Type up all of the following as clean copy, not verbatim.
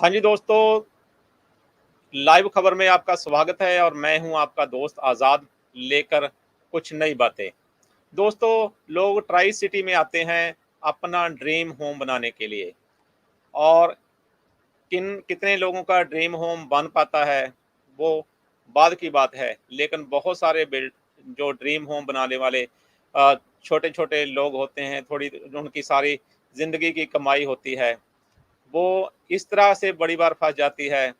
हाँ जी दोस्तों, लाइव खबर में आपका स्वागत है और मैं हूं आपका दोस्त आज़ाद लेकर कुछ नई बातें। दोस्तों, लोग ट्राई सिटी में आते हैं अपना ड्रीम होम बनाने के लिए और कितने लोगों का ड्रीम होम बन पाता है वो बाद की बात है। लेकिन बहुत सारे बिल्ड जो ड्रीम होम बनाने वाले छोटे छोटे लोग होते हैं, थोड़ी उनकी सारी ज़िंदगी की कमाई होती है, वो इस तरह से बड़ी बार फंस जाती है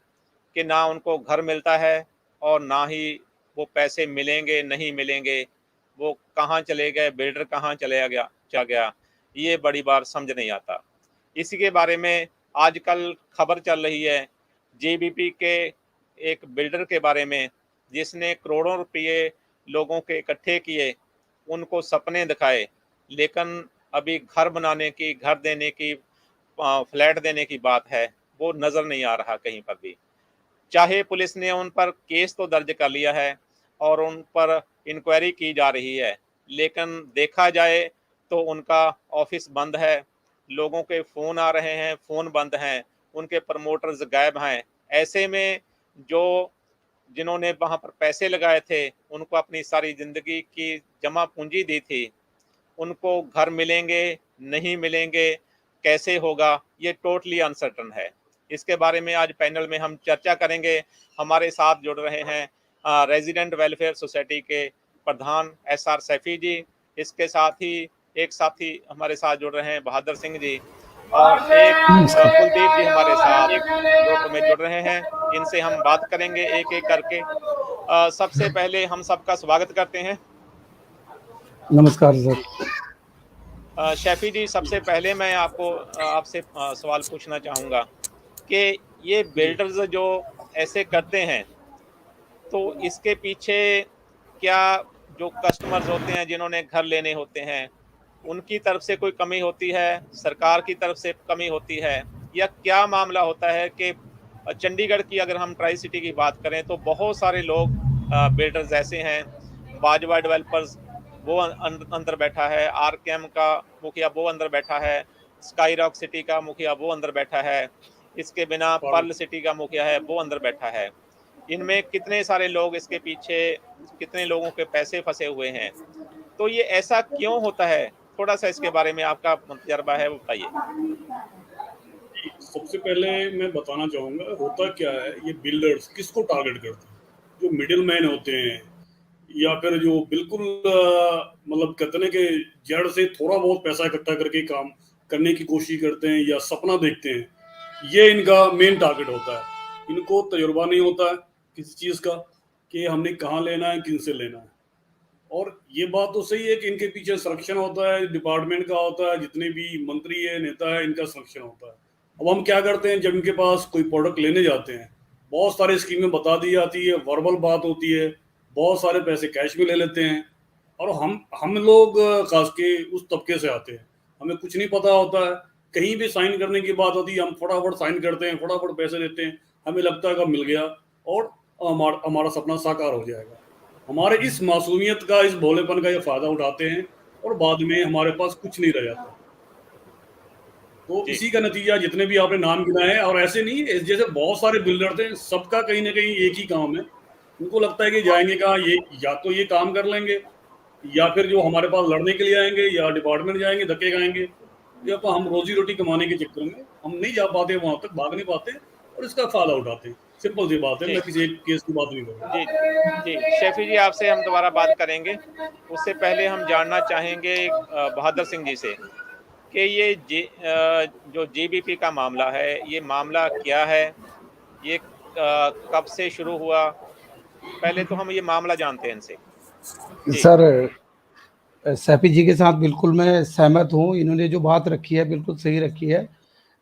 कि ना उनको घर मिलता है और ना ही वो पैसे मिलेंगे, नहीं मिलेंगे, वो कहाँ चले गए, बिल्डर कहाँ चला गया, ये बड़ी बार समझ नहीं आता। इसी के बारे में आजकल खबर चल रही है, जेबीपी के एक बिल्डर के बारे में, जिसने करोड़ों रुपये लोगों के इकट्ठे किए, उनको सपने दिखाए, लेकिन अभी घर बनाने की, घर देने की, फ्लैट देने की बात है, वो नज़र नहीं आ रहा कहीं पर भी। चाहे पुलिस ने उन पर केस तो दर्ज कर लिया है और उन पर इंक्वायरी की जा रही है, लेकिन देखा जाए तो उनका ऑफिस बंद है, लोगों के फ़ोन आ रहे हैं, फ़ोन बंद हैं, उनके प्रमोटर्स गायब हैं। ऐसे में जो जिन्होंने वहाँ पर पैसे लगाए थे, उनको अपनी सारी ज़िंदगी की जमा पूंजी दी थी, उनको घर मिलेंगे, नहीं मिलेंगे, कैसे होगा, ये टोटली अनसर्टेन है। इसके बारे में आज पैनल में हम चर्चा करेंगे। हमारे साथ जुड़ रहे हैं रेजिडेंट वेलफेयर सोसाइटी के प्रधान एसआर सैफी जी, इसके साथ ही एक साथी हमारे साथ जुड़ रहे हैं बहादुर सिंह जी, और एक नमस्कार। कुलदीप जी हमारे साथ ग्रुप में जुड़ रहे हैं। इनसे हम बात करेंगे एक-एक करके। सबसे पहले हम सबका स्वागत करते हैं। नमस्कार सर। शैफी जी, सबसे पहले मैं आपसे सवाल पूछना चाहूँगा कि ये जी। बिल्डर्स जो ऐसे करते हैं, तो इसके पीछे क्या जो कस्टमर्स होते हैं जिन्होंने घर लेने होते हैं, उनकी तरफ से कोई कमी होती है, सरकार की तरफ से कमी होती है, या क्या मामला होता है कि चंडीगढ़ की अगर हम ट्राई सिटी की बात करें तो बहुत सारे लोग बिल्डर्स ऐसे हैं, बाजवा डेवलपर्स वो अंदर बैठा है, आरकेएम का मुखिया वो अंदर बैठा है, स्काई रॉक सिटी का मुखिया वो अंदर बैठा है, इसके बिना और पर्ल सिटी का मुखिया है वो अंदर बैठा है। इनमें कितने सारे लोग इसके पीछे, कितने लोगों के पैसे फंसे हुए हैं, तो ये ऐसा क्यों होता है? थोड़ा-सा इसके बारे में आपका तजर्बा है, वो बताइए। जी, सबसे पहले मैं बताना चाहूँगा होता क्या है, ये बिल्डर्स किसको टारगेट करते हैं? जो मिडलमैन होते हैं या फिर जो बिल्कुल मतलब कहते हैं ना कि जड़ से थोड़ा बहुत पैसा इकट्ठा करके काम करने की कोशिश करते हैं या सपना देखते हैं, ये इनका मेन टारगेट होता है। इनको तजुर्बा नहीं होता है किसी चीज़ का कि हमने कहाँ लेना है, किनसे लेना है। और ये बात तो सही है कि इनके पीछे संरक्षण होता है, डिपार्टमेंट का होता है, जितने भी मंत्री है, नेता है, इनका संरक्षण होता है। अब हम क्या करते हैं, जब इनके पास कोई प्रोडक्ट लेने जाते हैं, बहुत सारी स्कीमें बता दी जाती है, वर्बल बात होती है, बहुत सारे पैसे कैश में ले लेते हैं। और हम लोग खास के उस तबके से आते हैं, हमें कुछ नहीं पता होता है। कहीं भी साइन करने की बात होती है, हम फटाफट साइन करते हैं, फटाफट पैसे देते हैं, हमें लगता है कि मिल गया और हमारा सपना साकार हो जाएगा। हमारे इस मासूमियत का, इस भोलेपन का ये फायदा उठाते हैं और बाद में हमारे पास कुछ नहीं रह जाता। तो जी, इसी का नतीजा जितने भी आपने नाम गिनाए हैं, और ऐसे नहीं है, जैसे बहुत सारे बिल्डर थे, सबका कहीं ना कहीं एक ही काम है। उनको लगता है कि जाएंगे कहाँ, ये या तो ये काम कर लेंगे या फिर जो हमारे पास लड़ने के लिए आएंगे या डिपार्टमेंट जाएंगे, धक्के खाएंगे, या तो हम रोजी रोटी कमाने के चक्कर में हम नहीं जा पाते, वहां तक भाग नहीं पाते और इसका फायदा उठाते हैं। सिंपल सी बात है, जी, मैं किसी एक केस की बात नहीं करूँगा। जी, जी। शैफ़ी जी, आपसे हम दोबारा बात करेंगे। उससे पहले हम जानना चाहेंगे बहादुर सिंह जी से कि ये जो जेबीपी का मामला है, ये मामला क्या है? ये कब से शुरू हुआ? पहले तो हम ये मामला जानते हैं इनसे। जी, सर, सैफी जी के साथ बिल्कुल मैं सहमत हूँ। इन्होंने जो बात रखी है बिल्कुल सही रखी है।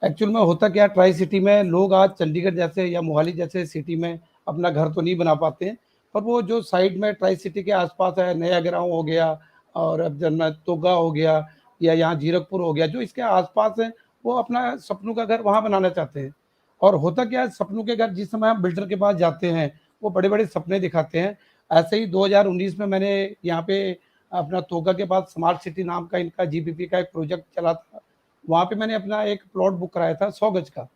एक्चुअल में होता क्या है, ट्राई सिटी में लोग आज चंडीगढ़ जैसे या मोहाली जैसे सिटी में अपना घर तो नहीं बना पाते हैं, पर वो जो साइड में ट्राई सिटी के आसपास है, नया गाँव हो गया और अब जन्नत तोगा हो गया या यहाँ जीरकपुर हो गया, जो इसके आसपास है, वो अपना सपनों का घर वहाँ बनाना चाहते हैं। और होता क्या है, सपनों के घर जिस समय हम बिल्डर के पास जाते हैं, वो बड़े बड़े सपने दिखाते हैं। ऐसे ही 2019 में मैंने यहाँ पे अपना तोगा के पास स्मार्ट सिटी नाम का इनका जीबीपी का एक प्रोजेक्ट चला था। वहाँ पे मैंने अपना एक प्लॉट बुक कराया था 100 गज का।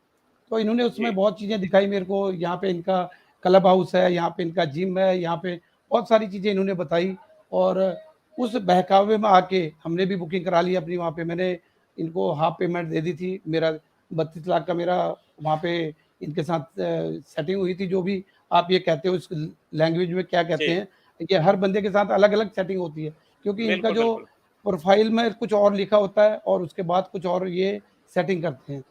तो इन्होंने उसमें जी। बहुत चीज़ें दिखाई मेरे को, यहाँ पे इनका क्लब हाउस है, यहाँ पे इनका जिम है, यहाँ पे बहुत सारी चीज़ें इन्होंने बताई। और उस बहकावे में आके हमने भी बुकिंग करा ली अपनी वहाँ पे। मैंने इनको हाफ पेमेंट दे दी थी। मेरा 32 लाख का मेरा वहाँ पे इनके साथ सेटिंग हुई थी। जो भी आप ये कहते हो, इस लैंग्वेज में क्या कहते जी, हैं, ये हर बंदे के साथ अलग-अलग सेटिंग होती है, क्योंकि इनका बिल्कुल, जो बिल्कुल। प्रोफ़ाइल में कुछ और लिखा होता है और उसके बाद कुछ और ये सेटिंग करते हैं।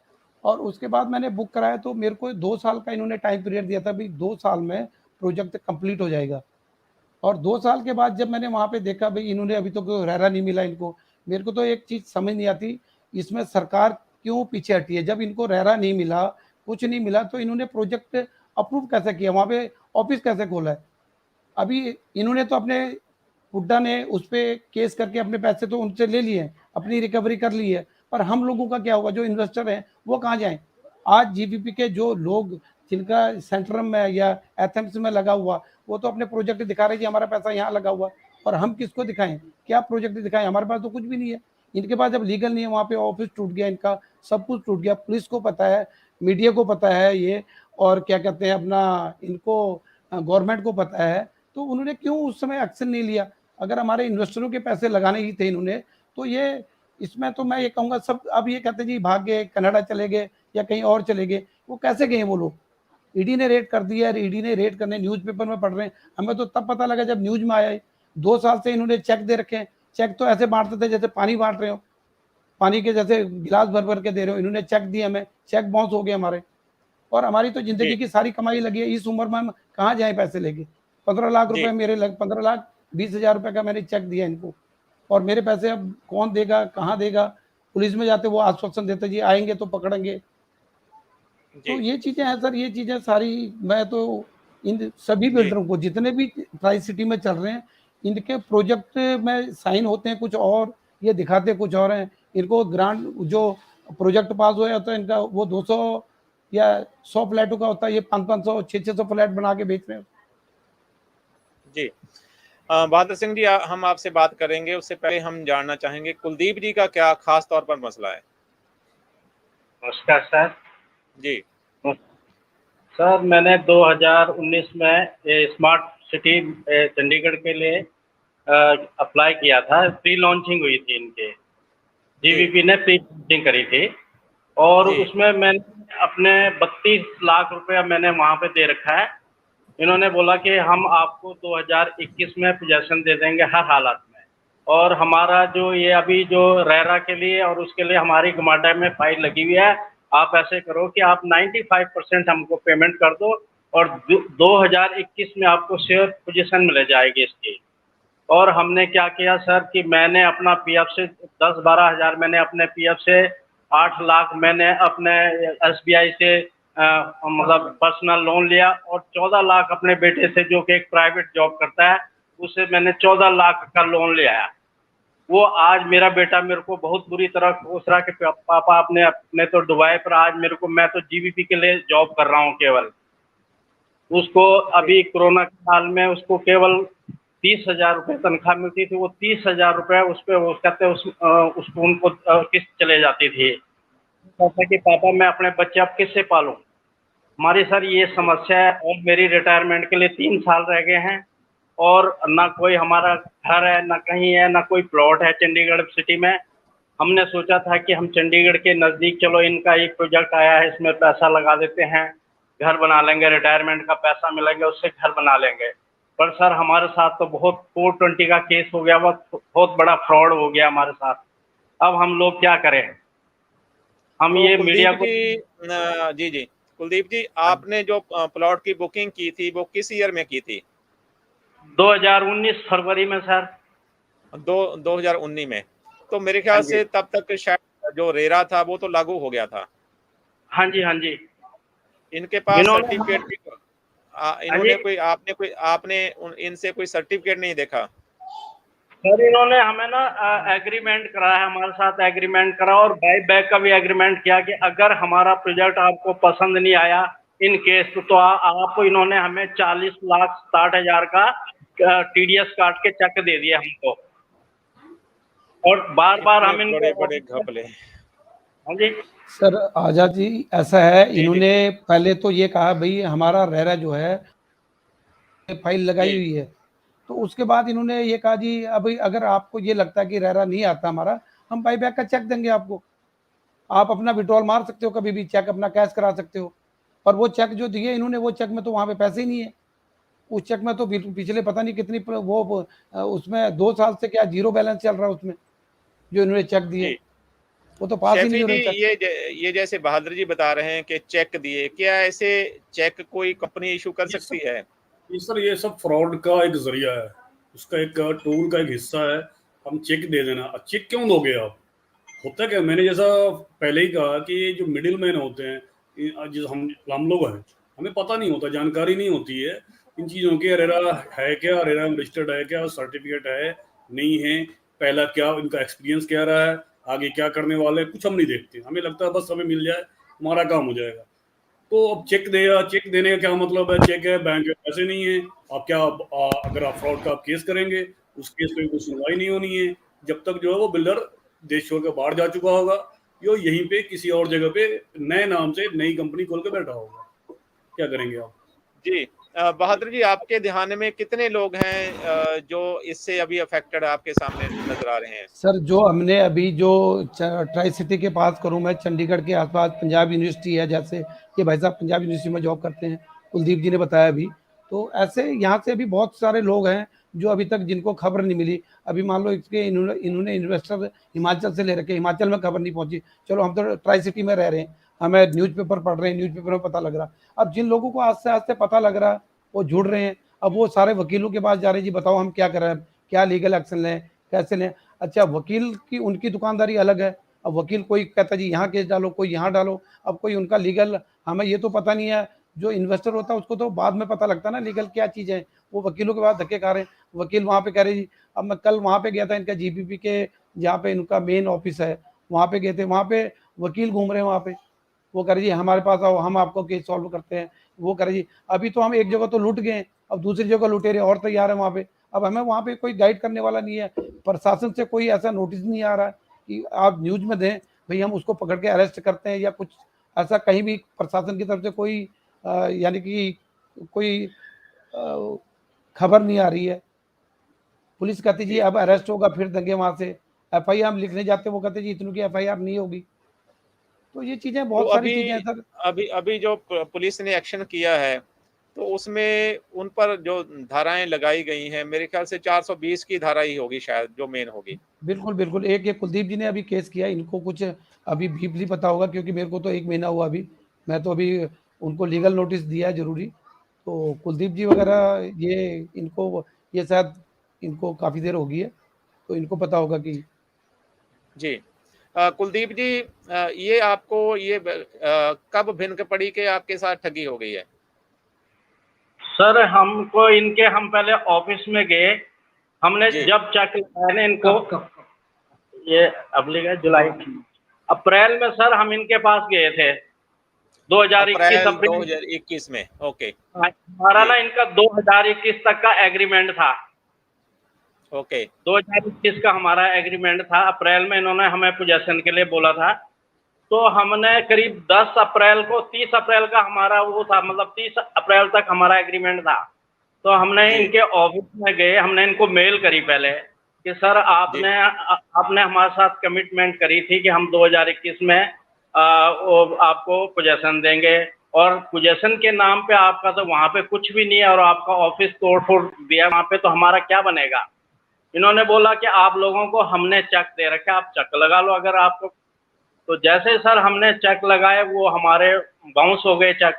और उसके बाद मैंने बुक कराया तो मेरे को 2 साल का इन्होंने टाइम पीरियड दिया था, भई 2 साल में प्रोजेक्ट कंप्लीट हो जाएगा। और 2 साल के बाद जब मैंने वहाँ पे देखा, भई इन्होंने अभी तो कोई रेरा नहीं मिला इनको। मेरे को तो एक चीज़ समझ नहीं आती, इसमें सरकार क्यों पीछे हटी है? जब इनको रेरा नहीं मिला, कुछ नहीं मिला, तो इन्होंने प्रोजेक्ट अप्रूव कैसे किया? वहाँ पे ऑफ़िस कैसे खोला है? अभी इन्होंने तो अपने हुड्डा ने उस पे केस करके अपने पैसे तो उनसे ले लिए हैं, अपनी रिकवरी कर ली है, पर हम लोगों का क्या होगा? जो इन्वेस्टर हैं, वो कहाँ जाएँ? आज जीवीपी के जो लोग, जिनका सेंट्रम में या एथेम्स में लगा हुआ, वो तो अपने प्रोजेक्ट दिखा रहे हैं कि हमारा पैसा यहाँ लगा हुआ है, और हम किसको दिखाएँ? क्या प्रोजेक्ट दिखाएँ? हमारे पास तो कुछ भी नहीं है। इनके पास जब लीगल नहीं है, वहाँ पे ऑफ़िस टूट गया इनका, सब कुछ टूट गया, पुलिस को पता है, मीडिया को पता है ये, और क्या कहते हैं अपना, इनको गवर्नमेंट को पता है, तो उन्होंने क्यों उस समय एक्शन नहीं लिया? अगर हमारे इन्वेस्टरों के पैसे लगाने ही थे इन्होंने, तो ये, इसमें तो मैं ये कहूँगा, सब अब ये कहते हैं जी भाग गए, कनाडा चले गए या कहीं और चले गए। वो कैसे गए वो लोग? ईडी ने रेड कर दिया है, ईडी ने रेड करने न्यूज़पेपर में पढ़ रहे हैं। हमें तो तब पता लगा जब न्यूज़ में आया है। 2 साल से इन्होंने चेक दे रखे हैं। चेक तो ऐसे बाँटते थे जैसे पानी बाँट रहे हो। पानी के जैसे गिलास भर-भर के दे रहे हो। इन्होंने चेक दिए हमें, चेक बाउंस हो गए हमारे। और हमारी तो जी, ज़िंदगी की सारी कमाई लगी है, इस उम्र में हम कहाँ जाएँ पैसे लेके? 15 लाख जी, रुपए मेरे लग 15 लाख 20 हज़ार रुपए का मैंने चेक दिया इनको, और मेरे पैसे अब कौन देगा, कहाँ देगा? पुलिस में जाते वो आश्वासन देते जी आएँगे तो पकड़ेंगे। तो जी, ये चीज़ें हैं सर, ये चीज़ें सारी, मैं तो इन सभी जी, बिल्डरों को, जितने भी ट्राई सिटी में चल रहे हैं, इनके प्रोजेक्ट में साइन होते हैं कुछ और, ये दिखाते कुछ और हैं। इनको ग्रांट जो प्रोजेक्ट पास हुआ होता है इनका, वो 200 या 100 फ्लैटों का होता है, ये 500-500 600-600 फ्लैट बना के बेच रहे हैं। जी। बहादुर सिंह जी, हम आपसे बात करेंगे, उससे पहले हम जानना चाहेंगे कुलदीप जी का क्या ख़ास तौर पर मसला है? नमस्कार सर। जी, सर मैंने 2019 में ये स्मार्ट सिटी चंडीगढ़ के लिए अप्लाई किया था। प्री लॉन्चिंग हुई थी इनके, जी, जीवीपी ने प्री लॉन्चिंग करी थी, और जी, उसमें मैंने अपने 32 लाख रुपया मैंने वहाँ पे दे रखा है। इन्होंने बोला कि हम आपको 2021 में पोजेसन दे देंगे हर हालत में, और हमारा जो ये अभी जो रेरा के लिए और उसके लिए हमारी गमाडा में फाइल लगी हुई है। आप ऐसे करो कि आप 95% हमको पेमेंट कर दो, और 2021 में आपको श्योर पोजीशन मिल जाएगी इसकी। और हमने क्या किया सर कि मैंने अपना पीएफ से 10-12 हज़ार, मैंने अपने पीएफ से 8 लाख मैंने अपने एसबीआई से मतलब पर्सनल लोन लिया, और 14 लाख अपने बेटे से, जो कि एक प्राइवेट जॉब करता है, उससे मैंने 14 लाख का लोन लिया है। वो आज मेरा बेटा मेरे को बहुत बुरी तरह कोस रहा कि पापा आपने अपने तो डुबाए, पर आज मेरे को, मैं तो जीवीपी के लिए जॉब कर रहा हूँ केवल। उसको जी, अभी कोरोना के साल में उसको केवल 30,000 रुपये तनख्वाह मिलती थी। वो 30,000 रुपये उस पे वो कहते उसको उनको किस्त चले जाती थी। कहता कि पापा मैं अपने बच्चे अब किससे पालूँ? हमारी सर ये समस्या है, और मेरी रिटायरमेंट के लिए 3 साल रह गए हैं, और ना कोई हमारा घर है, ना कहीं है, ना कोई प्लॉट है चंडीगढ़ सिटी में। हमने सोचा था कि हम चंडीगढ़ के नज़दीक, चलो इनका एक प्रोजेक्ट आया है, इसमें पैसा लगा देते हैं, घर बना लेंगे, रिटायरमेंट का पैसा मिलेंगे, उससे घर बना लेंगे। पर सर हमारे साथ तो बहुत 420 का केस हो गया, बहुत बड़ा फ्रॉड हो गया हमारे साथ। अब हम लोग क्या करें? हम तो ये मीडिया कुलदीप को, जी, जी, जी। कुलदीप जी, आपने जो प्लॉट की बुकिंग की थी, वो किस ईयर में की थी? 2019 फरवरी में सर। 2019 में। तो मेरे हाँ ख़्याल जी, से तब तक शायद जो रेरा था, वो तो लागू हो गया था। हाँ जी, हाँ जी। इनके पास इन्होंने सर्टिफ़िकेट भी हाँ जी, इन्होंने कोई आपने इनसे कोई सर्टिफ़िकेट नहीं देखा? सर इन्होंने हमें ना एग्रीमेंट कराया, हमारे साथ एग्रीमेंट करा, और बाई बैक का भी एग्रीमेंट किया कि अगर हमारा प्रोजेक्ट आपको पसंद नहीं आया इन केस, तो आपको, इन्होंने हमें 40,60,000 का टीडीएस काट के चेक दे दिया हमको। और बार बार इतने हम इनको बड़े-बड़े घपले। हाँ जी, सर आजाद जी ऐसा है, जी, जी। इन्होंने पहले तो ये कहा भाई हमारा रेरा जो है फाइल लगाई जी। हुई है, तो उसके बाद इन्होंने ये कहा जी अभी अगर आपको ये लगता है कि रेरा नहीं आता हमारा, हम बाईबैक का चेक देंगे आपको, आप अपना विड्रॉल मार सकते हो, कभी भी चेक अपना कैश करा सकते हो। पर वो चेक जो दिए इन्होंने, वो चेक में तो वहाँ पे पैसे ही नहीं है। उस चेक में तो पिछले पता नहीं कितनी वो उसमें 2 साल से क्या जीरो बैलेंस चल रहा है उसमें, जो इन्होंने चेक दिए, जी। वो तो पास ही नहीं शैफी हो जी, रहे चेक। ये जैसे बहादुर जी बता रहे हैं कि चेक दिए, क्या ऐसे चेक कोई कंपनी इश्यू कर ये सकती सब है? ये सर ये सब फ्रॉड का एक जरिया है, उसका एक टूल का एक हिस्सा है। हम चेक दे देना, चेक क्यों दोगे आप? होता क्या, मैंने जैसा पहले ही कहा कि ये जो मिडिल मैन होते हैं, जिस हम लोग हैं, हमें पता नहीं होता, जानकारी नहीं होती है इन चीज़ों की। रेरा है क्या, रेरा रजिस्टर्ड है क्या, सर्टिफिकेट है नहीं है, पहला क्या इनका एक्सपीरियंस क्या रहा है, आगे क्या करने वाले हैं, कुछ हम नहीं देखते। हमें लगता है बस हमें मिल जाए हमारा काम हो जाएगा। तो अब चेक देने का क्या मतलब है? चेक है, बैंक में पैसे नहीं है, आप क्या अगर आप फ्रॉड का आप केस करेंगे, उस केस पे कोई सुनवाई नहीं होनी है जब तक जो है वो बिल्डर देश छोड़ के बाहर जा चुका होगा, यो यहीं पे किसी और जगह पे नए नाम से नई कंपनी खोल के बैठा होगा। क्या करेंगे आप? जी। बहादुर जी, आपके ध्यान में कितने लोग हैं जो इससे अभी अफेक्टेड आपके सामने नज़र आ रहे हैं? सर जो हमने अभी जो ट्राई सिटी के पास करूँ मैं, चंडीगढ़ के आसपास पंजाब यूनिवर्सिटी है, जैसे ये भाई साहब पंजाब यूनिवर्सिटी में जॉब करते हैं, कुलदीप जी ने बताया अभी। तो ऐसे यहाँ से भी बहुत सारे लोग हैं जो अभी तक जिनको खबर नहीं मिली। अभी मान लो इसके इन्होंने इन्वेस्टर हिमाचल से ले रखे, हिमाचल में खबर नहीं पहुंची। चलो हम तो ट्राई सिटी में रह रहे हैं, हमें न्यूज़पेपर पढ़ रहे हैं, न्यूज़पेपर में पता लग रहा। अब जिन लोगों को आस्ते आस्ते पता लग रहा, वो जुड़ रहे हैं। अब वो सारे वकीलों के पास जा रहे हैं, जी बताओ हम क्या करें, क्या लीगल एक्शन लें, कैसे लें। अच्छा वकील की उनकी दुकानदारी अलग है। अब वकील कोई कहता है जी यहाँ केस डालो, कोई यहाँ डालो। अब कोई उनका लीगल हमें ये तो पता नहीं है। जो इन्वेस्टर होता है उसको तो बाद में पता लगता है ना लीगल क्या चीज़ है। वो वकीलों के पास धक्के खा रहे हैं। वकील वहाँ पे कह रहे जी, अब मैं कल वहाँ पे गया था इनका जीपीपी के जहाँ पे इनका मेन ऑफिस है, वहाँ पे गए थे। वहाँ पे वकील घूम रहे हैं वहाँ पे। वो कह रहे जी हमारे पास आओ, हम आपको केस सॉल्व करते हैं। वो कह रहे जी अभी तो हम एक जगह तो लूट गए, अब दूसरी जगह लुटेरे और तैयार है वहाँ पे। अब हमें वहाँ पे कोई गाइड करने वाला नहीं है। प्रशासन से कोई ऐसा नोटिस नहीं आ रहा है कि आप न्यूज़ में दें भाई हम उसको पकड़ के अरेस्ट करते हैं, या कुछ ऐसा कहीं भी प्रशासन की तरफ से कोई यानी कि कोई खबर नहीं आ रही है। पुलिस कहती जी जी। अब अरेस्ट होगा, फिर दंगे वहाँ से एफआईआर हम लिखने जाते, वो कहते जी इतनी की एफआईआर नहीं होगी। तो ये चीज़ें, तो बहुत सारी अभी चीज़ें हैं सर। अभी अभी जो पुलिस ने एक्शन किया है, तो उसमें उन पर जो धाराएं लगाई गई हैं, मेरे ख्याल से 420 की धारा ही होगी शायद, जो मेन होगी। बिल्कुल, बिल्कुल। एक ये कुलदीप जी ने अभी केस किया, इनको कुछ अभी डीपली पता होगा क्योंकि मेरे को तो 1 महीना हुआ अभी। मैं तो अभी उनको लीगल नोटिस दिया है ज़रूरी। तो कुलदीप जी वग़ैरह ये शायद इनको काफ़ी देर हो गई है, तो इनको पता होगा कि जी। कुलदीप जी, ये आपको कब भिनक पड़ी कि आपके साथ ठगी हो गई है? सर हमको इनके हम पहले ऑफिस में गए, हमने जी। जब चेक लगाया ना इनको, ये अगली है जुलाई अप्रैल में सर हम इनके पास गए थे 2021 अप्रैल अप्रैल। 2021 में, ओके। हमारा जी। ना इनका 2021 तक का एग्रीमेंट था। ओके। 2021 का हमारा एग्रीमेंट था। अप्रैल में इन्होंने हमें पोजेशन के लिए बोला था। तो हमने करीब 10 अप्रैल को, 30 अप्रैल का हमारा वो था, मतलब 30 अप्रैल तक हमारा एग्रीमेंट था। तो हमने जी। इनके ऑफिस में गए, हमने इनको मेल करी पहले कि सर जी। आपने हमारे साथ कमिटमेंट करी थी कि हम 2021 में आपको पोजेशन देंगे, और पोजेशन के नाम पे आपका तो वहाँ पे कुछ भी नहीं है, और आपका ऑफिस तोड़ फोड़ दिया वहाँ पे, तो हमारा क्या बनेगा। इन्होंने बोला कि आप लोगों को हमने चेक दे रखा है, आप चेक लगा लो अगर आपको। तो जैसे सर हमने चेक लगाए, वो हमारे बाउंस हो गए चेक।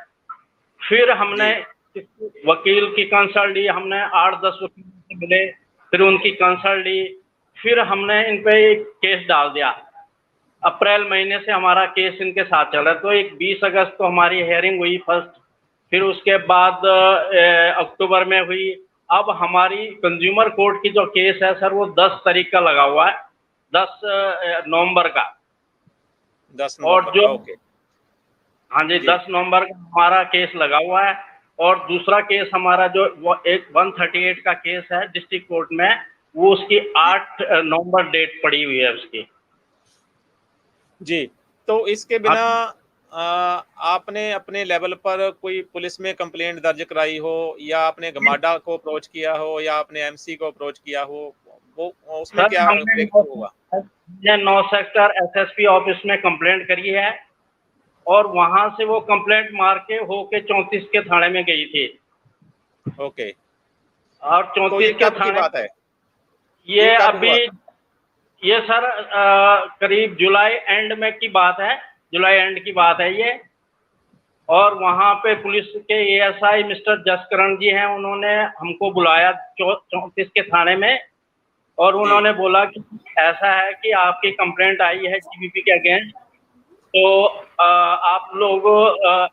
फिर हमने जी। वकील की कंसल्ट ली, हमने 8-10 वकील से मिले, फिर उनकी कंसल्ट ली, फिर हमने इन पे एक केस डाल दिया। अप्रैल महीने से हमारा केस इनके साथ चल रहा है। तो एक 20 अगस्त को हमारी हेयरिंग हुई फर्स्ट, फिर उसके बाद अक्टूबर में हुई। अब हमारी कंज्यूमर कोर्ट की जो केस है सर, वो 10 तारीख का लगा हुआ है, 10 नवंबर का। 10 और नवंबर जो, का, ओके। हाँ जी, जी। 10 नवंबर का हमारा केस लगा हुआ है। और दूसरा केस हमारा जो वो एक 138 का केस है डिस्ट्रिक्ट कोर्ट में, वो उसकी 8 नवंबर डेट पड़ी हुई है उसकी। जी। तो इसके बिना आपने अपने लेवल पर कोई पुलिस में कंप्लेंट दर्ज कराई हो, या आपने गमाडा को अप्रोच किया हो, या आपने एमसी को अप्रोच किया हो, वो उसमें सर क्या हमने ब्रेक थ्रू हुआ? 9 सेक्टर एसएसपी ऑफिस में कंप्लेंट करी है, और वहां से वो कंप्लेंट मार के होके 34 के थाने में गई थी, ओके, और तो 34 ये के कब की थाने बात है? ये कब अभी हुआ था? ये सर करीब जुलाई एंड में की बात है, जुलाई एंड की बात है ये। और वहाँ पे पुलिस के एएसआई मिस्टर जसकरण जी हैं, उन्होंने हमको बुलाया 34 के थाने में, और उन्होंने बोला कि ऐसा है कि आपकी कंप्लेंट आई है जीबीपी के अगेंस्ट, तो आप लोग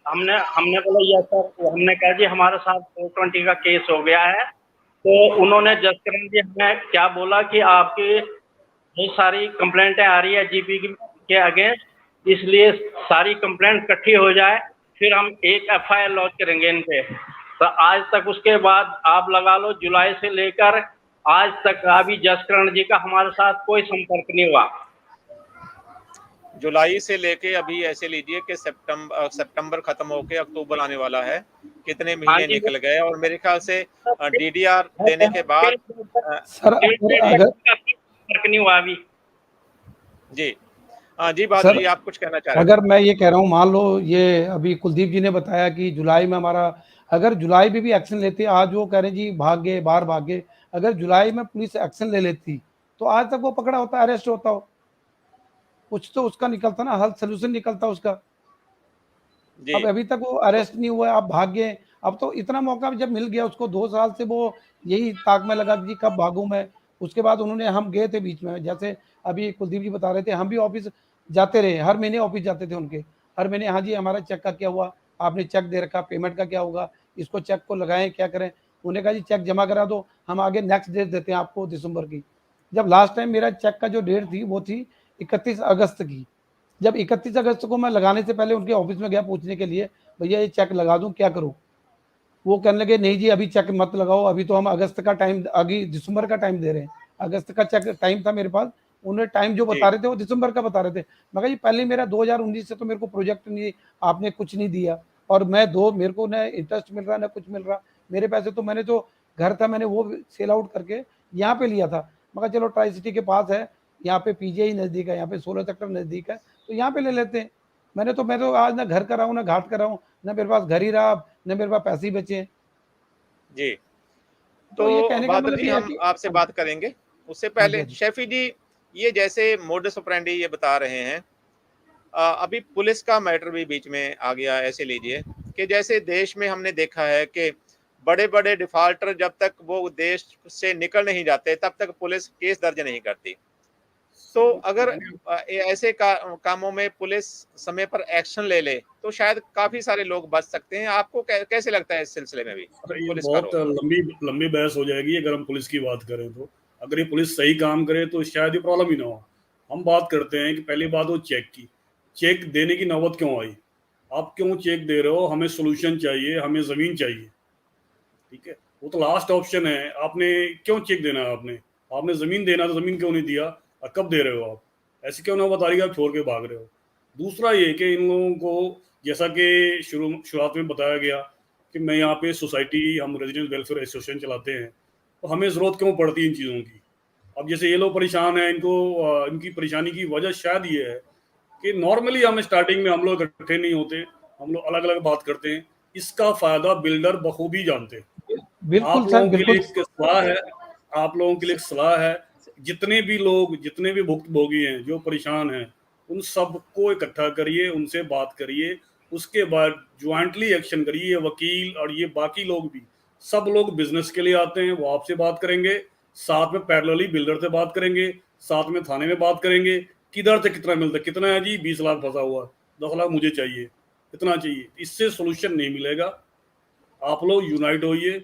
हमने बोला यस सर। हमने कहा जी हमारे साथ 420 का केस हो गया है। तो उन्होंने जसकरण जी हमें क्या बोला कि आपकी बहुत सारी कंप्लेंटें आ रही है जीबी के अगेंस्ट, इसलिए सारी कंप्लेंट इकट्ठी हो जाए, फिर हम एक एफआईआर लॉन्च करेंगे इन पे। तो आज तक उसके बाद आप लगा लो जुलाई से लेकर आज तक अभी जसकरण जी का हमारे साथ कोई संपर्क नहीं हुआ। जुलाई से लेके अभी ऐसे लीजिए कि सितंबर खत्म होके अक्टूबर आने वाला है, कितने हाँ महीने जी, निकल गए, और मेरे ख्याल से डीडीआर देने के बाद सर अगर संपर्क नहीं हुआ अभी। जी जी बात सर जी, आप कुछ कहना चाह रहे थे? अगर मैं ये कह रहा हूँ, मान लो ये अभी कुलदीप जी ने बताया कि जुलाई में हमारा, अगर जुलाई में भी एक्शन लेते, आज वो कह रहे हैं जी भाग गए, बाहर भाग गए, अगर जुलाई में पुलिस एक्शन ले लेती तो आज तक वो पकड़ा होता, अरेस्ट होता हो, कुछ तो उसका निकलता ना, हल सोल्यूशन निकलता उसका। जी अब अभी तक वो अरेस्ट नहीं हुआ, आप भाग गए। अब तो इतना मौका जब मिल गया उसको, 2 साल से वो यही ताक में लगा कि जी कब भागूं मैं। उसके बाद उन्होंने, हम गए थे बीच में, जैसे अभी कुलदीप जी बता रहे थे, हम भी ऑफिस जाते रहे, हर महीने ऑफिस जाते थे उनके, हर महीने, हाँ जी हमारा चेक का क्या हुआ, आपने चेक दे रखा, पेमेंट का क्या होगा, इसको चेक को लगाएं, क्या करें। उन्हें कहा जी चेक जमा करा दो, हम आगे नेक्स्ट डेट देते हैं आपको दिसंबर की। जब लास्ट टाइम मेरा चेक का जो डेट थी वो थी 31 अगस्त की। जब 31 अगस्त को मैं लगाने से पहले उनके ऑफिस में गया पूछने के लिए, भैया ये चेक लगा दूं, क्या करूं। वो कहने लगे नहीं जी अभी चेक मत लगाओ, अभी तो हम अगस्त का टाइम, आगे दिसंबर का टाइम दे रहे हैं। अगस्त का चेक टाइम था मेरे पास, उन्हें टाइम जो बता रहे थे वो दिसंबर का बता रहे थे। मैं कहा जी पहले मेरा 2019 से तो मेरे को प्रोजेक्ट नहीं, आपने कुछ नहीं दिया, और मेरे को ना इंटरेस्ट मिल रहा ना कुछ मिल रहा, मेरे पैसे तो मैंने जो घर था मैंने वो सेल आउट करके यहाँ पे लिया था। मैं कहा चलो ट्राई सिटी के पास है, यहाँ पे पीजीआई नजदीक है, यहाँ पे 16 सेक्टर नजदीक है, तो यहाँ पे ले लेते हैं। मैं तो आज ना घर का रहा हूँ ना घाट का रहा हूँ, ना मेरे पास घर ही रहा, ना मेरे पास पैसे ही बचे। जी तो ये तो कहने का बादल मतलब जी ये है हम कि आपसे बात करेंगे, उससे हाँ जी, पहले हाँ जी। शेफी जी, ये जैसे मोडस ऑपरेंडी ये बता रहे हैं, अभी पुलिस का मैटर भी बीच में आ गया। ऐसे लीजिए कि जैसे देश में हमने देखा है कि बड़े बड़े डिफॉल्टर जब तक वो देश से निकल नहीं जाते तब तक पुलिस केस दर्ज नहीं करती। तो अगर ऐसे कामों में पुलिस समय पर एक्शन ले ले तो शायद काफी सारे लोग बच सकते हैं। आपको कैसे लगता है इस सिलसिले में भी अरे ये पुलिस का बहुत रोल? लंबी बहस हो जाएगी अगर हम पुलिस की बात करें तो। अगर ये पुलिस सही काम करे तो शायद ये प्रॉब्लम ही ना हो। हम बात करते हैं कि पहली बात हो चेक की, चेक देने की नौबत क्यों आई, आप क्यों चेक दे रहे हो, हमें सोल्यूशन चाहिए, हमें ज़मीन चाहिए, ठीक है, वो तो लास्ट ऑप्शन है। आपने क्यों चेक देना है, आपने ज़मीन देना, तो ज़मीन क्यों नहीं दिया और कब दे रहे हो आप, ऐसे क्यों ना बता रही आप छोड़ के भाग रहे हो। दूसरा ये कि इन लोगों को, जैसा कि शुरुआत में बताया गया कि मैं यहाँ पे सोसाइटी, हम रेजिडेंट वेलफेयर एसोसिएशन चलाते हैं, तो हमें ज़रूरत क्यों पड़ती है इन चीज़ों की। अब जैसे ये लोग परेशान हैं, इनकी परेशानी की वजह शायद ये है कि नॉर्मली हम स्टार्टिंग में हम लोग इकट्ठे नहीं होते, हम लोग अलग अलग बात करते हैं। इसका फ़ायदा बिल्डर बखूबी जानते हैं। बिल्कुल आप सर, लोगों के लिए बिल्कुल। एक सलाह है, आप लोगों के लिए एक सलाह है, जितने भी लोग, जितने भी भुक्तभोगी हैं, जो परेशान हैं, उन सबको इकट्ठा करिए, उनसे बात करिए, उसके बाद ज्वाइंटली एक्शन करिए। वकील और ये बाकी लोग भी, सब लोग बिजनेस के लिए आते हैं, वो आपसे बात करेंगे, साथ में पैरेलली बिल्डर से बात करेंगे, साथ में थाने में बात करेंगे, किधर से कितना मिलता है, कितना है जी, 20 लाख फंसा हुआ, 10 लाख मुझे चाहिए, कितना चाहिए। इससे सोल्यूशन नहीं मिलेगा। आप लोग यूनाइट होइए,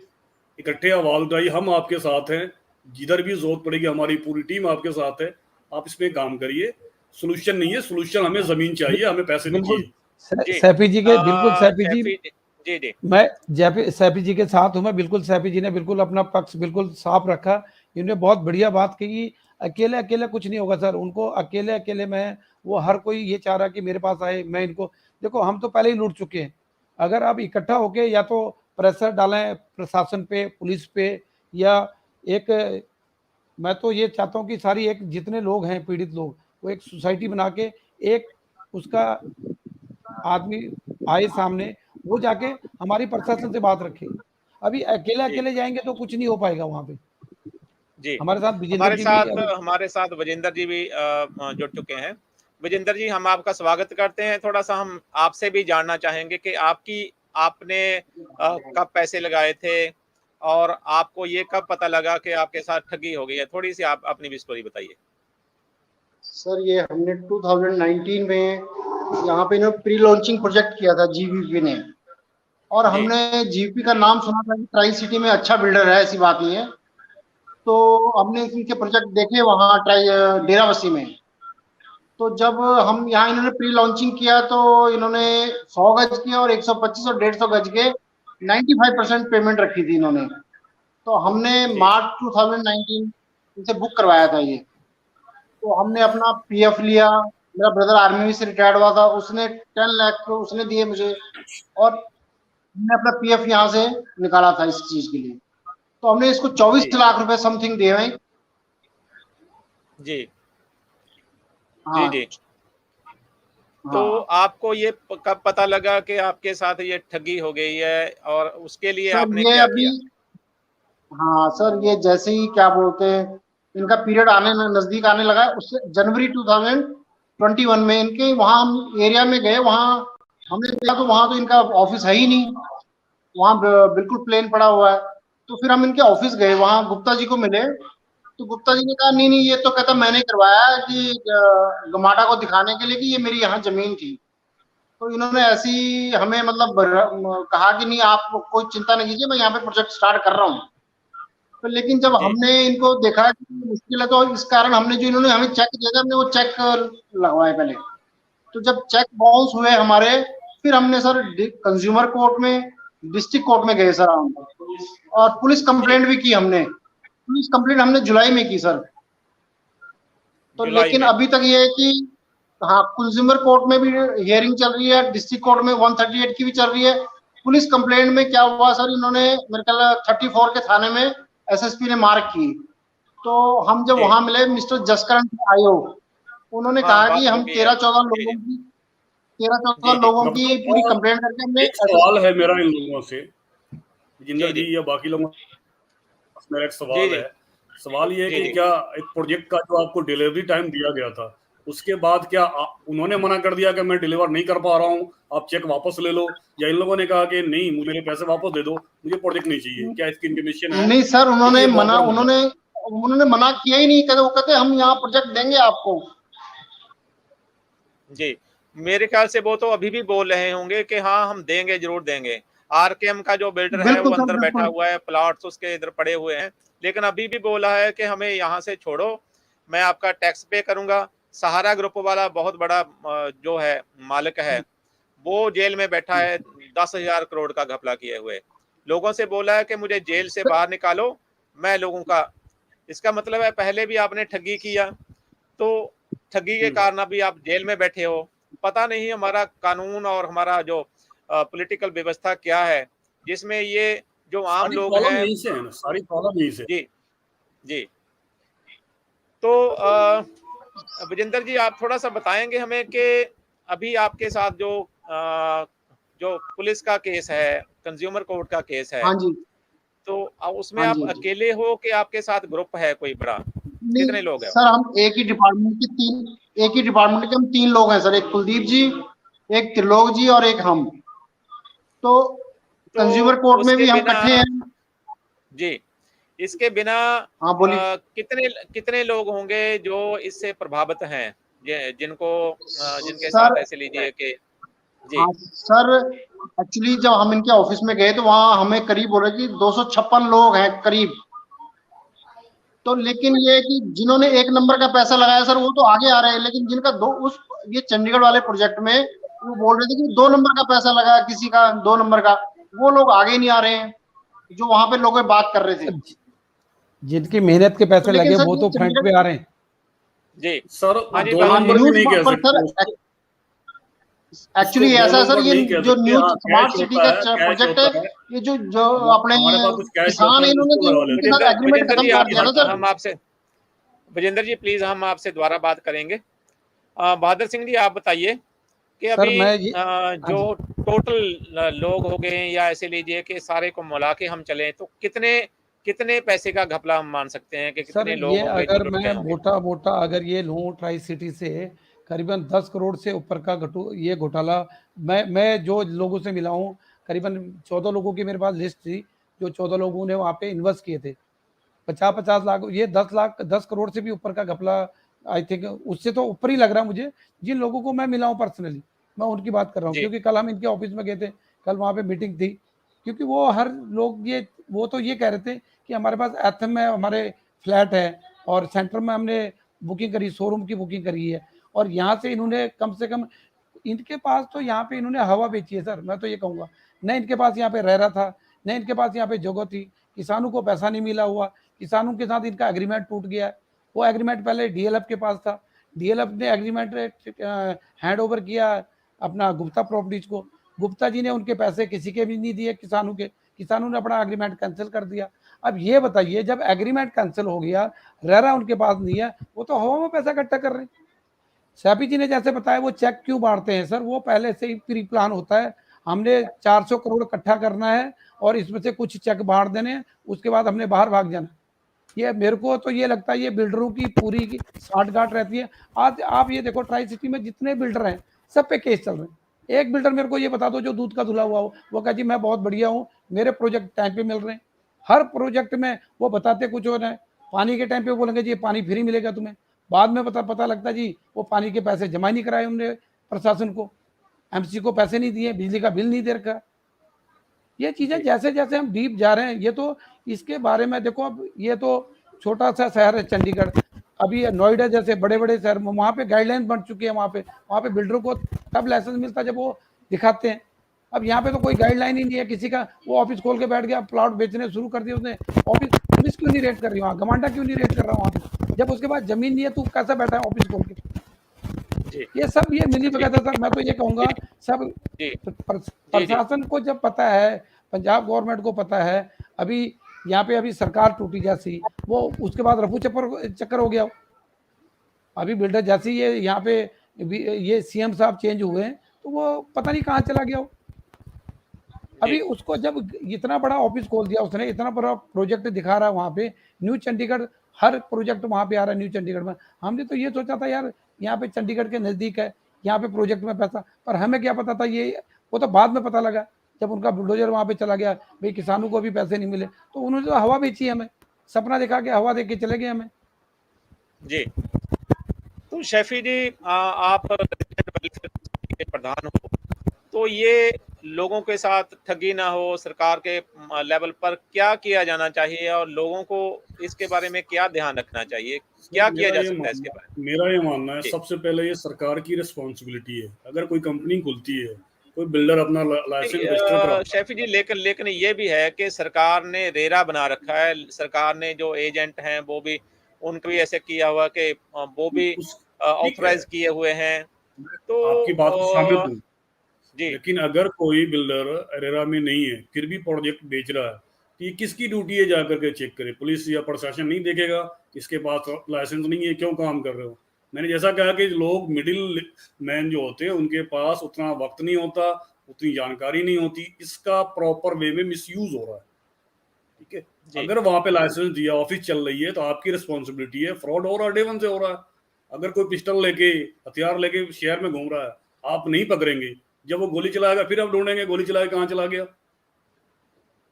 इकट्ठे आवाज उठाइए, हम आपके साथ हैं, जिधर भी जरूरत पड़ेगी हमारी पूरी टीम आपके साथ है। आप इसमें काम करिए। सोल्यूशन नहीं है, सोल्यूशन हमें जमीन चाहिए, हमें पैसे नहीं बिल्कुल चाहिए। जी सैफी जी के, बिल्कुल सैफी जी, शेफी जी जी मैं सैफी जी के साथ हूँ। मैं बिल्कुल, सैफी जी ने बिल्कुल अपना पक्ष बिल्कुल साफ रखा। इन्होंने बहुत बढ़िया बात की। अकेले अकेले कुछ नहीं होगा सर, उनको अकेले अकेले में वो हर कोई ये चाह रहा है कि मेरे पास आए, मैं इनको, देखो हम तो पहले ही लूट चुके हैं, अगर आप इकट्ठा होके या तो प्रेशर डालें प्रशासन पे, पुलिस पे, या एक, मैं तो ये चाहता हूँ कि सारी एक जितने लोग हैं पीड़ित लोग, वो एक सोसाइटी बना के एक उसका आदमी आए सामने, वो जाके हमारी प्रशासन से बात रखे। अभी अकेले जी अकेले जाएंगे तो कुछ नहीं हो पाएगा वहां पे। जी हमारे साथ विजेंद्र जी भी अभी, हमारे साथ विजेंद्र जी भी जुड़ चुके हैं। विजेंद्र जी, हम आपका स्वागत करते हैं। थोड़ा सा हम आपसे भी जानना चाहेंगे कि आपने कब पैसे लगाए थे और आपको ये कब पता लगा कि आपके साथ ठगी हो गई है। थोड़ी सी आप अपनी भी स्टोरी बताइए। सर ये हमने 2019 में यहाँ पे प्री लॉन्चिंग प्रोजेक्ट किया था जीवीपी ने, और जी हमने जीवीपी का नाम सुना था कि ट्राई सिटी में अच्छा बिल्डर है, ऐसी बात नहीं है। तो हमने इनके प्रोजेक्ट देखे वहाँ डेराबस्सी में। तो जब हम यहाँ इन्होंने प्री लॉन्चिंग किया तो इन्होंने 100 गज के और 125 और 150 गज के 95% पेमेंट रखी थी इन्होंने। तो हमने जी मार्च 2019 इनसे बुक करवाया था ये। तो हमने अपना पीएफ लिया, मेरा ब्रदर आर्मी से रिटायर्ड हुआ था, उसने 10 लाख उसने दिए मुझे, और हमने अपना पीएफ यहाँ से निकाला था इस चीज के लिए। तो हमने इसको 24 जी लाख रुपए समथिंग दिए हैं। जी हाँ जी जी। तो हाँ आपको ये कब पता लगा कि आपके साथ ये ठगी हो गई है और उसके लिए सर आपने ये क्या अभी, किया? हाँ सर ये जैसे ही क्या बोलते हैं, इनका पीरियड आने नजदीक आने लगा है, उससे जनवरी 2021 में इनके वहाँ हम एरिया में गए। वहाँ हमने देखा तो वहाँ तो इनका ऑफिस है ही नहीं, वहाँ बिल्कुल प्लेन पड़ा हुआ है। तो फिर हम इनके ऑफिस गए, वहाँ गुप्ता जी को मिले। तो गुप्ता जी ने कहा नहीं नहीं, ये तो कहता मैंने करवाया है कि गमाडा को दिखाने के लिए कि ये मेरी यहाँ जमीन थी। तो इन्होंने ऐसी हमें मतलब कहा कि नहीं आप कोई चिंता नहीं कीजिए, मैं यहाँ पे प्रोजेक्ट स्टार्ट कर रहा हूँ। तो लेकिन जब जी हमने इनको देखा कि मुश्किल है, तो इस कारण हमने जो इन्होंने हमें चेक दिया था, हमने वो चेक लगवाए पहले। तो जब चेक बाउंस हुए हमारे, फिर हमने सर कंज्यूमर कोर्ट में, डिस्ट्रिक्ट कोर्ट में गए सर हम, और पुलिस जी कंप्लेंट भी की हमने। पुलिस कंप्लेंट हमने जुलाई में की सर। तो जुलाई लेकिन में। अभी तक ये है कि हाँ, कंज्यूमर कोर्ट में भी हियरिंग चल रही है, डिस्ट्रिक्ट कोर्ट में 138 की भी चल रही है। पुलिस कंप्लेंट में क्या हुआ सर, इन्होंने मेरे ख्याल 34 के थाने में एसएसपी ने मार्क की। तो हम जब जी वहां मिले मिस्टर जसकरण आयोग, उन्होंने हाँ, कहा कि बात हम होगी है। 13-14 जी लोगों जी की 13-14 जी जी लोगों की पूरी मतलब कंप्लेंट करके हमने एक सवाल है मेरा इन लोगों से, जी जिंदर जी जी या बाकी लोगों से मेरा एक जी सवाल जी है। सवाल ये है जी कि जी क्या एक प्रोजेक्ट का जो आपको डिलीवरी टाइम दिया गया था, उसके बाद क्या उन्होंने मना कर दिया कि मैं डिलीवर नहीं कर पा रहा हूँ, आप चेक वापस ले लो, या इन लोगों ने कहा कि नहीं मेरे पैसे वापस दे दो, मुझे प्रोजेक्ट नहीं चाहिए? क्या इसकी इंटीमेशन है? नहीं सर, क्योंकि उन्होंने ये बहुत मना बड़ा मुद्दा है। उन्होंने मना किया ही नहीं। कहते वो कहते हम यहाँ प्रोजेक्ट देंगे आपको। जी। मेरे ख्याल से वो तो अभी भी बोल रहे होंगे कि हाँ हम देंगे, जरूर देंगे। आरकेएम का जो बिल्डर है वो बिल्कुल सर अंदर बैठा बिल्कुल। हुआ है, प्लॉट्स उसके इधर पड़े हुए हैं, लेकिन अभी भी बोला है कि हमें यहाँ से छोड़ो, मैं आपका टैक्स पे करूंगा। सहारा ग्रुप वाला बहुत बड़ा जो है मालिक है, वो जेल में बैठा है 10,000 करोड़ का घपला किए हुए। लोगों से बोला है कि मुझे जेल से बाहर निकालो, मैं लोगों का, इसका मतलब है पहले भी आपने ठगी किया, तो ठगी के कारण अभी आप जेल में बैठे हो। पता नहीं हमारा कानून और हमारा जो पॉलिटिकल व्यवस्था क्या है, जिसमें ये जो आम सारी लोग प्रॉब्लम हैं। यहीं से है ना, सारी प्रॉब्लम यहीं से। जी जी। तो विजेंद्र जी, आप थोड़ा सा बताएंगे हमें कि अभी आपके साथ जो पुलिस का केस है, कंज्यूमर कोर्ट का केस है, हाँ जी तो उसमें हाँ आप जी जी। अकेले हो कि आपके साथ ग्रुप है कोई बड़ा? नहीं कितने लोग हैं? सर, हम एक ही डिपार्टमेंट के हम 3 लोग हैं सर। एक कुलदीप जी, एक त्रिलोक जी और एक हम। तो तो कंज्यूमर कोर्ट में उसके भी हम बिना, इकट्ठे हैं। जी, इसके बिना हाँ बोलिए। कितने कितने लोग होंगे जो इससे प्रभावित हैं, जिनको जिनके साथ सर ऐसे लीजिए कि जी हाँ सर, एक्चुअली जब हम इनके ऑफिस में गए तो वहाँ हमें करीब बोले कि 256 लोग हैं करीब। तो लेकिन ये है कि जिन्होंने 1 नंबर का पैसा लगाया सर, वो तो आगे आ रहे हैं, लेकिन जिनका ये चंडीगढ़ वाले प्रोजेक्ट में वो बोल रहे थे कि 2 नंबर का पैसा लगाया किसी का, 2 नंबर का, वो लोग आगे नहीं आ रहे हैं, जो वहां पे लोग बात कर रहे थे। जिनकी मेहनत के पैसे लेकिन लगे सर वो ये तो फ्रंट चंडीगढ़ पे आ रहे हैं। जी सर हाँ जी, दो हाँ, नंबर भी न्यूज नहीं कह पर सकते सर उसको एक्चुअली दो ऐसा है सर, नंबर ये नहीं कह जो सकते। न्यू हाँ, स्मार्ट कैश सिटी होता का है, कैश प्रोजेक्ट होता है, है। ये जो अपने हमारे पास कुछ कैश होता किसान है, है, इन्होंने उसको लगा लेते हैं। इनका एग्रीमेंट विजेंद्र खत्म जी कर आप दिया ना सर। हम आपसे, विजेंद्र जी प्लीज हम आपसे दोबारा बात करेंगे। बहादुर सिंह जी आप बताइए कि सर अभी मैं ये, हाँ जो जी, टोटल लोग हो गए हैं, या ऐसे लीजिए कि सारे को मिला के हम चलें, तो कितने कितने पैसे का घपला हम मान सकते हैं कि सर कितने लोग ये होंगे जो अगर लुट गए मैं होंगे? मोटा मोटा अगर ये लूँ ट्राई सिटी से करीबन 10 करोड़ से ऊपर का ये घोटाला, मैं जो लोगों से मिला हूँ, करीबन 14 लोगों की मेरे पास लिस्ट थी, जो 14 लोगों ने वहाँ पे इन्वेस्ट किए थे। 50-50 लाख, ये 10 करोड़ से भी ऊपर का घपला, आई थिंक उससे तो ऊपर ही लग रहा है मुझे। जिन लोगों को मैं मिला हूँ पर्सनली, मैं उनकी बात कर रहा हूँ, जी क्योंकि कल हम इनके ऑफिस में गए थे, कल वहाँ पे मीटिंग थी। क्योंकि वो हर लोग वो तो ये कह रहे थे कि हमारे पास एथम में हमारे फ्लैट है और सेंटर में हमने बुकिंग करी, शोरूम की बुकिंग करी है, और यहाँ से इन्होंने कम से कम, इनके पास तो यहाँ पे इन्होंने हवा बेची है सर, मैं तो ये कहूँगा। न इनके पास यहाँ पे रह रहा था, न इनके पास यहाँ पे जगह थी, किसानों को पैसा नहीं मिला हुआ, किसानों के साथ इनका एग्रीमेंट टूट गया है। वो एग्रीमेंट पहले डीएलएफ के पास था, डीएलएफ ने एग्रीमेंट हैंड ओवर किया अपना गुप्ता प्रॉपर्टीज को, गुप्ता जी ने उनके पैसे किसी के भी नहीं दिए किसानों के, किसानों ने अपना एग्रीमेंट कैंसिल कर दिया। अब ये बताइए, जब एग्रीमेंट कैंसिल हो गया, रेरा उनके पास नहीं है, वो तो हवा में पैसा इकट्ठा कर रहे हैं। सैपी जी ने जैसे बताया, वो चेक क्यों बांटते हैं सर, वो पहले से ही प्री प्लान होता है। हमने 400 करोड़ इकट्ठा करना है और इसमें से कुछ चेक बांट देने हैं, उसके बाद हमने बाहर भाग जाना। ये मेरे को तो ये लगता है ये बिल्डरों की पूरी की साठगांठ रहती है। आज आप ये देखो, ट्राई सिटी में जितने बिल्डर हैं सब पे केस चल रहे हैं। एक बिल्डर मेरे को ये बता दो जो दूध का धुला हुआ हो, वो कहा जी मैं बहुत बढ़िया हूँ, मेरे प्रोजेक्ट टाइम पे मिल रहे हैं। हर प्रोजेक्ट में वो बताते कुछ हो रहे हैं, पानी के टाइम पे बोलेंगे जी पानी फ्री मिलेगा तुम्हें, बाद में पता लगता जी वो पानी के पैसे जमा नहीं कराए हमने प्रशासन को, एमसी को पैसे नहीं दिए, बिजली का बिल नहीं दे रखा। ये चीजें जैसे जैसे हम डीप जा रहे हैं, ये तो इसके बारे में देखो, अब ये तो छोटा सा शहर है चंडीगढ़, अभी नोएडा जैसे बड़े बड़े शहर में वहाँ पे गाइडलाइन बन चुकी है, वहाँ पे बिल्डरों को तब लाइसेंस मिलता है जब वो दिखाते हैं। अब यहाँ पे तो कोई गाइडलाइन ही नहीं है किसी का, वो ऑफिस खोल के बैठ गया, प्लॉट बेचने शुरू कर दिया उसने, ऑफिस पुलिस क्यों नहीं रेड कर रही वहाँ, गमांडा क्यों नहीं रेड कर रहा वहाँ पे, जब उसके पास जमीन नहीं है तो कैसा बैठा है ऑफिस खोल के। जी ये सब ये मिली भगत है सर, मैं तो ये कहूँगा सब जी प्रशासन को जब पता है, पंजाब गवर्नमेंट को पता है, अभी यहाँ पे अभी सरकार टूटी जैसी, वो उसके बाद रफू चक्कर हो गया। अभी बिल्डर जैसे ये यहाँ पे ये सीएम साहब चेंज हुए हैं, तो वो पता नहीं कहाँ चला गया। अभी उसको जब इतना बड़ा ऑफिस खोल दिया उसने, इतना बड़ा प्रोजेक्ट दिखा रहा है वहाँ पे, न्यू चंडीगढ़, हर प्रोजेक्ट वहाँ पे आ रहा है न्यू चंडीगढ़ में। हमने तो ये सोचा था यार यहाँ पे चंडीगढ़ के नज़दीक है, यहाँ पे प्रोजेक्ट में पैसा, पर हमें क्या पता था ये, वो तो बाद में पता लगा जब उनका बुलडोजर वहाँ पे चला गया, भाई किसानों को भी पैसे नहीं मिले, तो उन्होंने तो हवा बेची हमें, सपना दिखा के हवा दे के चले गए हमें। जी। तो शैफी जी आप के प्रधान हो, तो ये लोगों के साथ ठगी ना हो, सरकार के लेवल पर क्या किया जाना चाहिए और लोगों को इसके बारे में क्या ध्यान रखना चाहिए, क्या किया जा सकता है इसके बारे में? मेरा ये मानना है, जी। सबसे पहले ये सरकार की रिस्पॉन्सिबिलिटी है। अगर कोई कंपनी खुलती है, कोई बिल्डर अपना लाइसेंस रजिस्टर कराता है, शैफी जी, लेकिन ये भी है कि सरकार ने रेरा बना रखा है, सरकार ने जो एजेंट हैं वो भी, उनको भी ऐसे किया हुआ कि वो भी ठीक है, ऑथराइज किए हुए हैं, तो आपकी बात से शामिल हूँ। जी लेकिन अगर कोई बिल्डर रेरा में नहीं है फिर भी प्रोजेक्ट बेच रहा है, तो ये किसकी ड्यूटी है जाकर के चेक करे? पुलिस या प्रशासन नहीं देखेगा इसके पास लाइसेंस नहीं है, क्यों काम कर रहे हो? मैंने जैसा कहा कि लोग मिडिल मैन जो होते हैं उनके पास उतना वक्त नहीं होता, उतनी जानकारी नहीं होती, इसका प्रॉपर वे में मिसयूज हो रहा है। ठीक है, जी अगर वहां पे लाइसेंस दिया, ऑफिस चल रही है, तो आपकी रिस्पॉन्सिबिलिटी है। फ्रॉड हो रहा है, डे वन से हो रहा है। अगर कोई पिस्टल लेके, हथियार लेके शहर में घूम रहा है, आप नहीं पकड़ेंगे, जब वो गोली चलाएगा फिर आप ढूंढेंगे गोली चलाए कहाँ चला गया।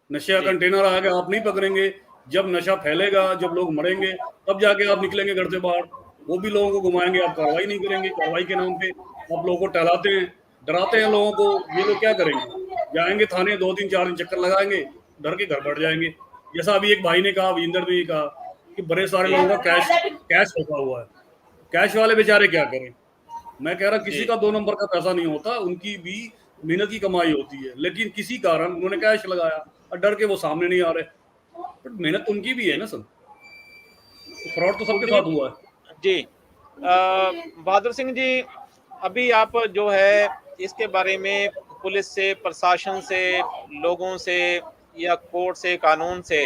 नशे का जी कंटेनर आ गया, आप नहीं पकड़ेंगे, जब नशा फैलेगा, जब लोग मरेंगे, तब जाके आप निकलेंगे घर से बाहर, वो भी लोगों को घुमाएंगे, आप कार्रवाई नहीं करेंगे। कार्रवाई के नाम पे आप लोगों को टहलाते हैं, डराते हैं लोगों को। ये लोग क्या करेंगे? जाएंगे थाने, 2 दिन 4 दिन चक्कर लगाएंगे, डर के घर बैठ जाएंगे। जैसा अभी एक भाई ने कहा, विजेंद्र ने कहा कि बड़े सारे लोगों का कैश फंसा हुआ है, कैश वाले बेचारे क्या करें? मैं कह रहा किसी का 2 नंबर का पैसा नहीं होता, उनकी भी मेहनत की कमाई होती है, लेकिन किसी कारण उन्होंने कैश लगाया और डर के वो सामने नहीं आ रहे, बट मेहनत उनकी भी है ना सर। फ्रॉड तो सबके साथ हुआ है। जी बहादुर सिंह जी, अभी आप जो है इसके बारे में पुलिस से, प्रशासन से, लोगों से या कोर्ट से, कानून से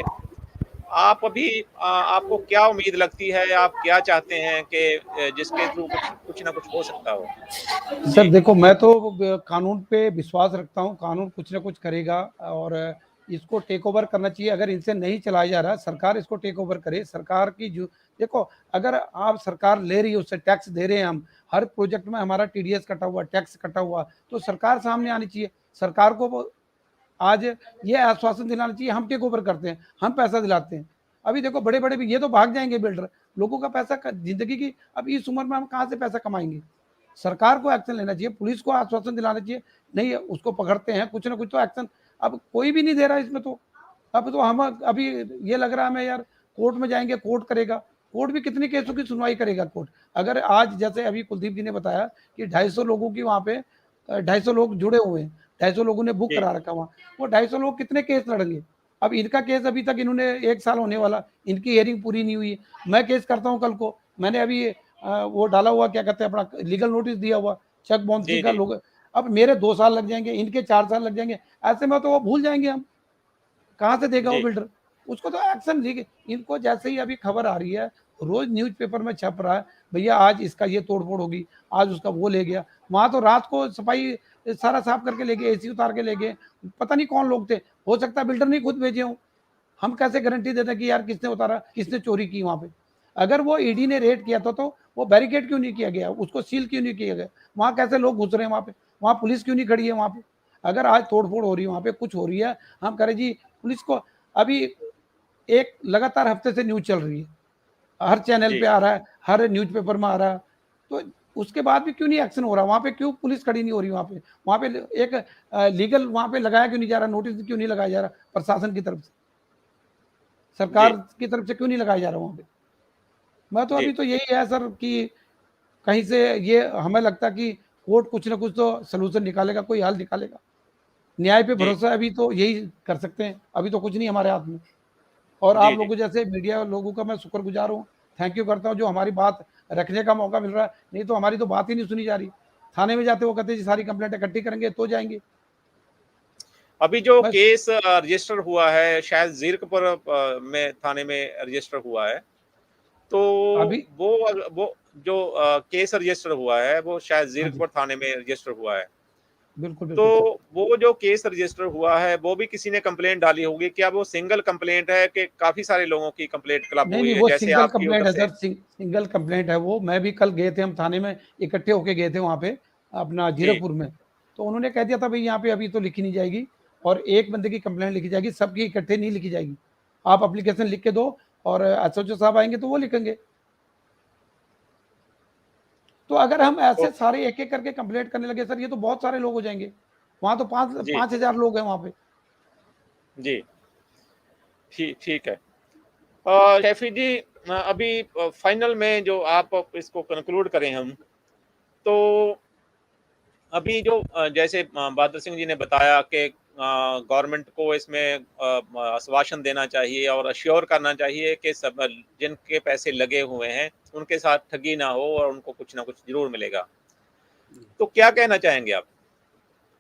आप अभी आपको क्या उम्मीद लगती है? आप क्या चाहते हैं कि जिसके थ्रू कुछ ना कुछ हो सकता हो? सर जी, देखो, मैं तो कानून पे विश्वास रखता हूँ, कानून कुछ ना कुछ करेगा और इसको टेक ओवर करना चाहिए। अगर इनसे नहीं चलाया जा रहा, सरकार इसको टेक ओवर करे। सरकार की जो देखो, अगर आप सरकार ले रही है, उससे टैक्स दे रहे हैं हम, हर प्रोजेक्ट में हमारा टीडीएस कटा हुआ, टैक्स कटा हुआ, तो सरकार सामने आनी चाहिए। सरकार को वो आज ये आश्वासन दिलाना चाहिए, हम टेक ओवर करते हैं, हम पैसा दिलाते हैं। अभी देखो बड़े-बड़े भी ये तो भाग जाएँगे बिल्डर, लोगों का पैसा ज़िंदगी की अब इस उम्र में हम कहाँ से पैसा कमाएँगे? सरकार को एक्शन लेना चाहिए, पुलिस को आश्वासन दिलाना चाहिए, नहीं उसको पकड़ते हैं, कुछ ना कुछ तो एक्शन। अब कोई भी नहीं दे रहा इसमें तो। अब तो हम अभी ये लग रहा है हमें यार, कोर्ट में जाएँगे, कोर्ट करेगा। कोर्ट भी कितने केसों की सुनवाई करेगा कोर्ट? अगर आज जैसे अभी कुलदीप जी ने बताया कि 250 लोगों की वहाँ पे 250 लोग जुड़े हुए हैं, 250 लोगों ने बुक जी, करा रखा वहाँ। वो 250 लोग कितने केस लड़ेंगे? अब इनका केस अभी तक इन्होंने 1 साल होने वाला, इनकी हियरिंग पूरी नहीं हुई है। मैं केस करता हूँ कल को, मैंने अभी वो डाला हुआ क्या कहते हैं अपना लीगल नोटिस दिया हुआ, चेक बाउंसी जी, का जी, लोग। अब मेरे 2 साल लग जाएँगे, इनके 4 साल लग जाएँगे, ऐसे में तो वो भूल जाएँगे हम। कहाँ से देगा वो जी, बिल्डर? उसको तो एक्शन लीजिए। इनको जैसे ही अभी खबर आ रही है, रोज़ न्यूज़पेपर में छप रहा है, भैया आज इसका ये तोड़-फोड़ होगी, आज उसका वो ले गया। वहाँ तो रात को सफाई सारा साफ करके ले गए, एसी उतार के ले गए, पता नहीं कौन लोग थे। हो सकता है बिल्डर ने खुद भेजे हों। हम कैसे गारंटी देते हैं कि यार किसने उतारा, किसने चोरी की वहाँ पे? अगर वो ईडी ने रेड किया था तो वो बैरिकेड क्यों नहीं किया गया? उसको सील क्यों नहीं किया गया? वहाँ कैसे लोग घुस रहे हैं वहाँ पे? वहाँ पुलिस क्यों नहीं खड़ी है वहाँ पे? अगर आज तोड़-फोड़ हो रही है वहाँ पे, कुछ हो रही है, हम कह रहे जी पुलिस को अभी एक लगातार हफ्ते से न्यूज़ चल रही है। हर चैनल जी, पे आ रहा है, हर न्यूज़पेपर में आ रहा है। तो उसके बाद भी क्यों नहीं एक्शन हो रहा? वहाँ पे क्यों पुलिस खड़ी नहीं हो रही वहाँ पे? वहाँ पे एक लीगल वहाँ पे लगाया क्यों नहीं जा रहा? नोटिस क्यों नहीं लगाया जा रहा प्रशासन की तरफ से? जी, सरकार की तरफ से क्यों नहीं लगाया जा रहा वहाँ पे? मैं तो जी, अभी तो यही है सर कि कहीं से ये हमें लगता है कि कोर्ट कुछ ना कुछ तो सॉल्यूशन निकालेगा, कोई हल निकालेगा। न्याय पे जी, भरोसा है, अभी तो यही कर सकते हैं, अभी तो कुछ नहीं हमारे हाथ में। और जी, आप जी। लोगों जैसे मीडिया लोगों का मैं शुक्रगुज़ार हूँ, थैंक यू करता हूँ जो हमारी बात रखने का मौका मिल रहा है, नहीं तो हमारी तो बात ही नहीं सुनी जा रही। थाने में जाते वो कहते हैं जी सारी कंप्लेंट इकट्ठी करेंगे तो जाएँगे। अभी जो बस केस रजिस्टर हुआ है शायद ज़ीरकपुर में थाने में रजिस्टर हुआ है। तो अभी वो जो केस रजिस्टर हुआ है वो शायद हाँ जी, ज़ीरकपुर थाने में रजिस्टर हुआ है। बिल्कुल, तो बिल्कुल सर। वो जो केस रजिस्टर हुआ है वो भी किसी ने कंप्लेंट डाली होगी। क्या वो सिंगल कंप्लेंट है कि काफ़ी सारे लोगों की कंप्लेंट क्लब नहीं, हुई नहीं है वो जैसे सिंगल आपकी कंप्लेंट उधर है से? सर, सिंगल कंप्लेंट है वो। मैं भी कल गए थे हम थाने में, इकट्ठे होके गए थे वहाँ पे, अपना जी। जीरकपुर में। तो उन्होंने कह दिया था भई यहाँ पे अभी तो लिखी नहीं जाएगी और एक बंदे की कंप्लेंट लिखी जाएगी, सबकी इकट्ठे नहीं लिखी जाएगी। आप एप्लीकेशन लिख के दो और एसएचओ साहब आएँगे तो वो लिखेंगे। तो अगर हम तो ऐसे सारे एक-एक करके कंप्लेंट करने लगे सर, ये तो बहुत सारे लोग हो जाएँगे। वहाँ तो पाँच जी, 5000 लोग हैं वहाँ पे। जी। ठीक है। शैफ़ी जी अभी फाइनल में जो आप इसको कंक्लूड करें हम, तो अभी जो जैसे बहादुर सिंह जी ने बताया कि गवर्नमेंट को इसमें आश्वासन देना चाहिए और अश्योर करना चाहिए कि सब जिनके पैसे लगे हुए हैं, उनके साथ ठगी ना हो और उनको कुछ ना कुछ ज़रूर मिलेगा। तो क्या कहना चाहेंगे आप?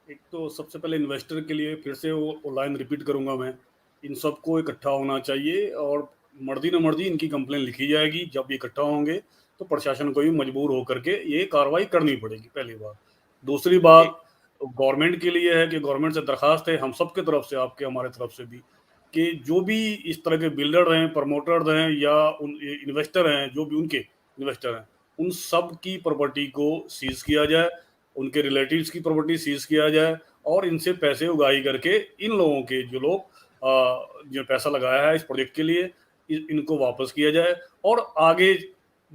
एक तो सबसे पहले इन्वेस्टर के लिए फिर से वो लाइन रिपीट करूंगा मैं, इन सबको इकट्ठा होना चाहिए और मर्दी न मर्दी इनकी कंप्लेन लिखी जाएगी। जब ये इकट्ठा होंगे तो प्रशासन को भी मजबूर होकर के ये कार्रवाई करनी पड़ेगी, पहली बात। दूसरी जी, बात गवर्नमेंट के लिए है कि गवर्नमेंट से दरखास्त है हम सबके तरफ से, आपके हमारे तरफ से भी, कि जो भी इस तरह के बिल्डर हैं, प्रमोटर हैं या उन इन्वेस्टर हैं, जो भी उनके इन्वेस्टर हैं, उन सब की प्रॉपर्टी को सीज किया जाए, उनके रिलेटिव्स की प्रॉपर्टी सीज किया जाए और इनसे पैसे उगाही करके इन लोगों के जो लोग जो पैसा लगाया है इस प्रोजेक्ट के लिए इनको वापस किया जाए और आगे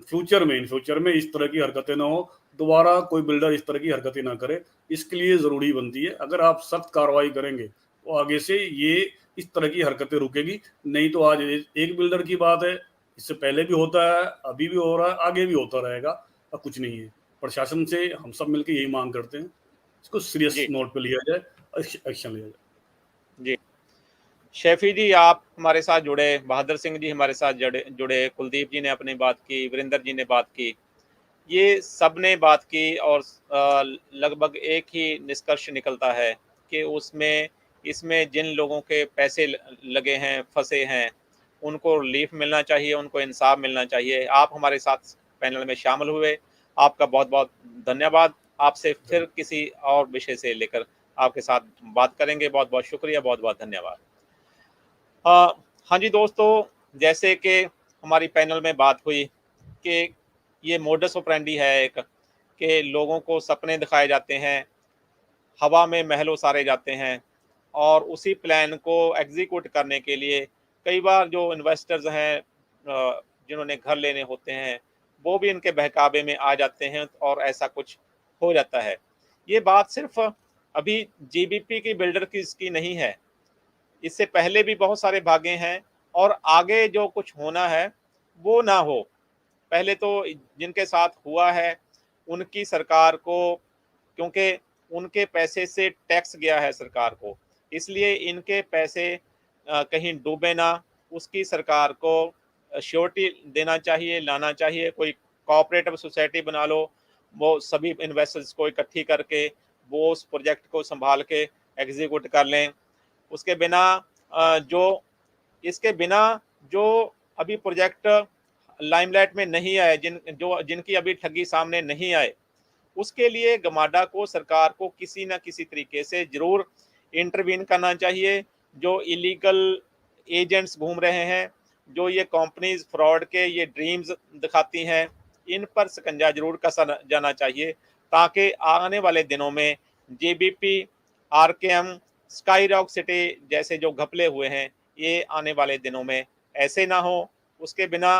फ्यूचर में इस तरह की हरकतें ना हो, दोबारा कोई बिल्डर इस तरह की हरकतें ना करे। इसके लिए ज़रूरी बनती है, अगर आप सख्त कार्रवाई करेंगे तो आगे से ये इस तरह की हरकतें रुकेगी। नहीं तो आज एक बिल्डर की बात है, इससे पहले भी होता है, अभी भी हो रहा है, आगे भी होता रहेगा और कुछ नहीं है। प्रशासन से हम सब मिलकर यही मांग करते हैं, इसको सीरियस जी, नोट पे लिया जाए, एक्शन लिया जाए। जी। शैफी जी आप हमारे साथ जुड़े, बहादुर सिंह जी हमारे साथ जुड़े, कुलदीप जी ने अपनी बात की, वीरेंद्र जी ने बात की, ये सब ने बात की और लगभग एक ही निष्कर्ष निकलता है कि इसमें जिन लोगों के पैसे लगे हैं, फंसे हैं, उनको रिलीफ मिलना चाहिए, उनको इंसाफ मिलना चाहिए। आप हमारे साथ पैनल में शामिल हुए, आपका बहुत-बहुत धन्यवाद। आपसे फिर किसी और विषय से लेकर आपके साथ बात करेंगे। बहुत-बहुत शुक्रिया, बहुत-बहुत धन्यवाद। हाँ जी दोस्तों, जैसे कि हमारी पैनल में बात हुई कि ये मोडस ऑपरेंडी है एक, कि लोगों को सपने दिखाए जाते हैं, हवा में महल उसारे जाते हैं और उसी प्लान को एग्जीक्यूट करने के लिए कई बार जो इन्वेस्टर्स हैं जिन्होंने घर लेने होते हैं, वो भी इनके बहकावे में आ जाते हैं और ऐसा कुछ हो जाता है। ये बात सिर्फ अभी जीबीपी की बिल्डर की इसकी नहीं है, इससे पहले भी बहुत सारे भागे हैं और आगे जो कुछ होना है वो ना हो। पहले तो जिनके साथ हुआ है उनकी सरकार को, क्योंकि उनके पैसे से टैक्स गया है सरकार को, इसलिए इनके पैसे कहीं डूबे ना, उसकी सरकार को श्योरिटी देना चाहिए, लाना चाहिए। कोई कोऑपरेटिव सोसाइटी बना लो, वो सभी इन्वेस्टर्स को इकट्ठी करके वो उस प्रोजेक्ट को संभाल के एग्जीक्यूट कर लें। उसके बिना इसके बिना जो अभी प्रोजेक्ट लाइमलाइट में नहीं आए, जिनकी अभी ठगी सामने नहीं आए, उसके लिए गमाडा को, सरकार को किसी न किसी तरीके से जरूर इंटरवीन करना चाहिए। जो इलीगल एजेंट्स घूम रहे हैं, जो ये कंपनीज फ्रॉड के ये ड्रीम्स दिखाती हैं, इन पर शिकंजा जरूर कसा जाना चाहिए, ताकि आने वाले दिनों में JBP, RKM, sky rock city जैसे जो घपले हुए हैं, ये आने वाले दिनों में ऐसे ना हो। उसके बिना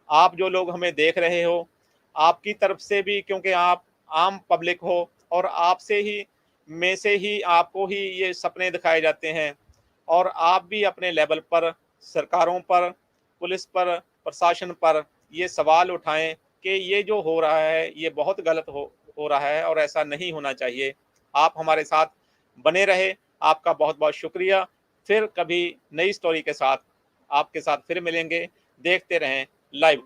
आप जो लोग हमें देख रहे हो, आपकी तरफ से भी, क्योंकि आप आम पब्लिक हो और आपसे ही में से ही आपको ही ये सपने दिखाए जाते हैं, और आप भी अपने लेवल पर सरकारों पर, पुलिस पर, प्रशासन पर ये सवाल उठाएं कि ये जो हो रहा है ये बहुत गलत हो रहा है और ऐसा नहीं होना चाहिए। आप हमारे साथ बने रहे, आपका बहुत बहुत शुक्रिया। फिर कभी नई स्टोरी के साथ आपके साथ फिर मिलेंगे। देखते रहें लाइव।